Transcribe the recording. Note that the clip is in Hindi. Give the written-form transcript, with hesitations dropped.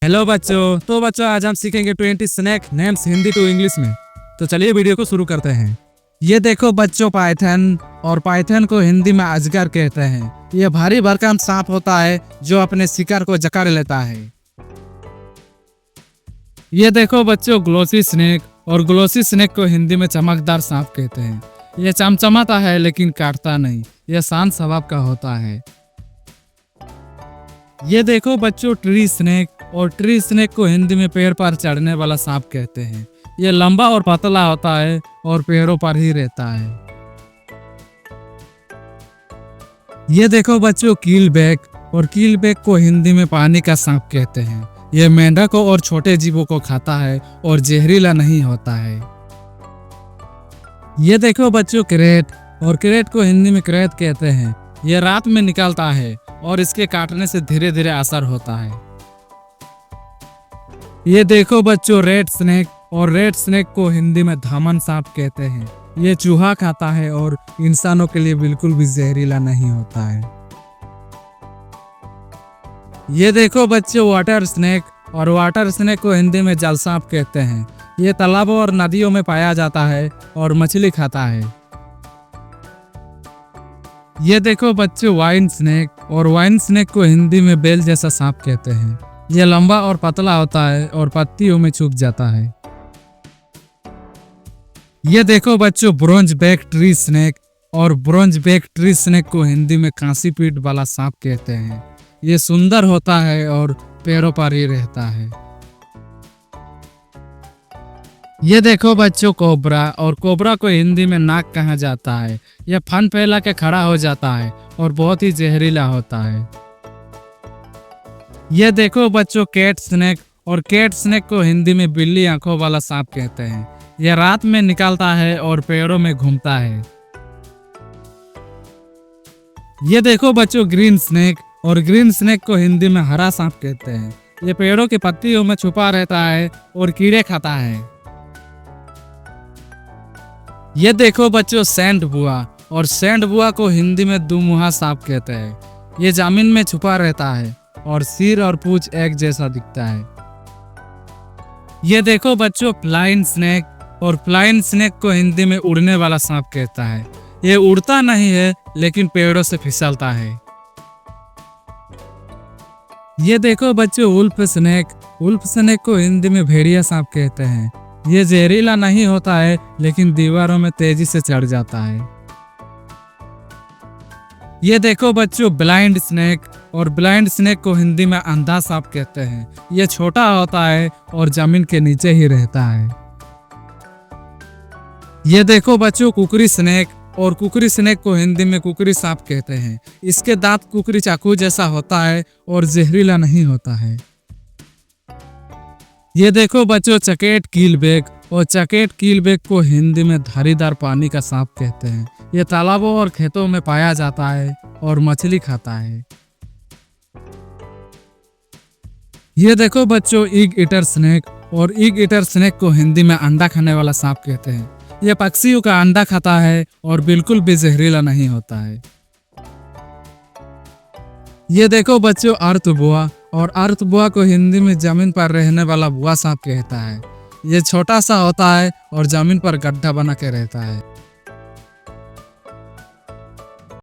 हेलो बच्चों। तो बच्चों आज हम सीखेंगे 20 snack names Hindi to English में। तो चलिए वीडियो को शुरू करते हैं। ये देखो बच्चों पाइथन, और पाइथन को हिंदी में अजगर कहते हैं। ये भारी भरकम सांप होता है जो अपने शिकार को जकड़ लेता है। ये देखो बच्चों ग्लोसी स्नेक, और ग्लोसी स्नेक को हिंदी में चमकदार सांप कहते हैं। ये चमचमाता है लेकिन काटता नहीं। यह शांत स्वभाव का होता है। ये देखो बच्चों ट्री स्नेक, और ट्री स्नेक को हिंदी में पेड़ पर चढ़ने वाला सांप कहते हैं। ये लंबा और पतला होता है और पेड़ों पर ही रहता है। ये देखो बच्चों कीलबैक, और कीलबैक को हिंदी में पानी का सांप कहते हैं। यह मेंढकों और छोटे जीवों को खाता है और जहरीला नहीं होता है। ये देखो बच्चों क्रेट, और क्रेट को हिंदी में क्रेत कहते हैं। यह रात में निकलता है और इसके काटने से धीरे धीरे असर होता है। ये देखो बच्चों रेड स्नेक, और रेड स्नेक को हिंदी में धामन सांप कहते हैं। ये चूहा खाता है और इंसानों के लिए बिल्कुल भी जहरीला नहीं होता है। ये देखो बच्चों वाटर स्नेक, और वाटर स्नेक को हिंदी में जल सांप कहते हैं। ये तालाबों और नदियों में पाया जाता है और मछली खाता है। ये देखो बच्चों वाइन स्नेक, और वाइन स्नेक को हिंदी में बेल जैसा सांप कहते हैं। यह लंबा और पतला होता है और पत्तियों में छुप जाता है। ये देखो बच्चों ब्रोंज बैक ट्री स्नेक, और ब्रोंज बैक ट्री स्नेक को हिंदी में कांसी पीठ वाला सांप कहते हैं। ये सुंदर होता है और पेड़ों पर ही रहता है। ये देखो बच्चों कोबरा, और कोबरा को हिंदी में नाग कहा जाता है। यह फन फैला के खड़ा हो जाता है और बहुत ही जहरीला होता है। ये देखो बच्चों कैट स्नेक, और कैट स्नेक को हिंदी में बिल्ली आंखों वाला सांप कहते हैं। यह रात में निकलता है और पेड़ों में घूमता है। ये देखो बच्चों ग्रीन स्नेक, और ग्रीन स्नेक को हिंदी में हरा सांप कहते हैं। यह पेड़ों की पत्तियों में छुपा रहता है और कीड़े खाता है। ये देखो बच्चों सैंड बुआ, और सैंड बुआ को हिंदी में दुमुहा सांप कहते हैं। ये जमीन में छुपा रहता है और सिर और पूंछ एक जैसा दिखता है। ये देखो बच्चों फ्लाइंग स्नेक, और फ्लाइंग स्नेक को हिंदी में उड़ने वाला सांप कहता है। ये उड़ता नहीं है लेकिन पेड़ों से फिसलता है। ये देखो बच्चों वुल्फ स्नेक, वुल्फ स्नेक को हिंदी में भेड़िया सांप कहते हैं। ये जहरीला नहीं होता है लेकिन दीवारों में तेजी से चढ़ जाता है। ये देखो बच्चों ब्लाइंड स्नेक, और ब्लाइंड स्नेक को हिंदी में अंधा सांप कहते हैं। यह छोटा होता है और जमीन के नीचे ही रहता है। ये देखो बच्चों कुकरी स्नेक, और कुकरी स्नेक को हिंदी में कुकरी सांप कहते हैं। इसके दांत कुकरी चाकू जैसा होता है और जहरीला नहीं होता है। ये देखो बच्चों चकेट कीलबैक, और चकेट कीलबैक को हिंदी में धारीदार पानी का सांप कहते हैं। यह तालाबों और खेतों में पाया जाता है और मछली खाता है। ये देखो बच्चों इग ईटर स्नेक, और इग ईटर स्नेक को हिंदी में अंडा खाने वाला सांप कहते हैं। यह पक्षियों का अंडा खाता है और बिल्कुल भी जहरीला नहीं होता है। ये देखो बच्चों अर्थ बुआ, और अर्थ बुआ को हिंदी में जमीन पर रहने वाला बुआ सांप कहता है। यह छोटा सा होता है और जमीन पर गड्ढा बना के रहता है।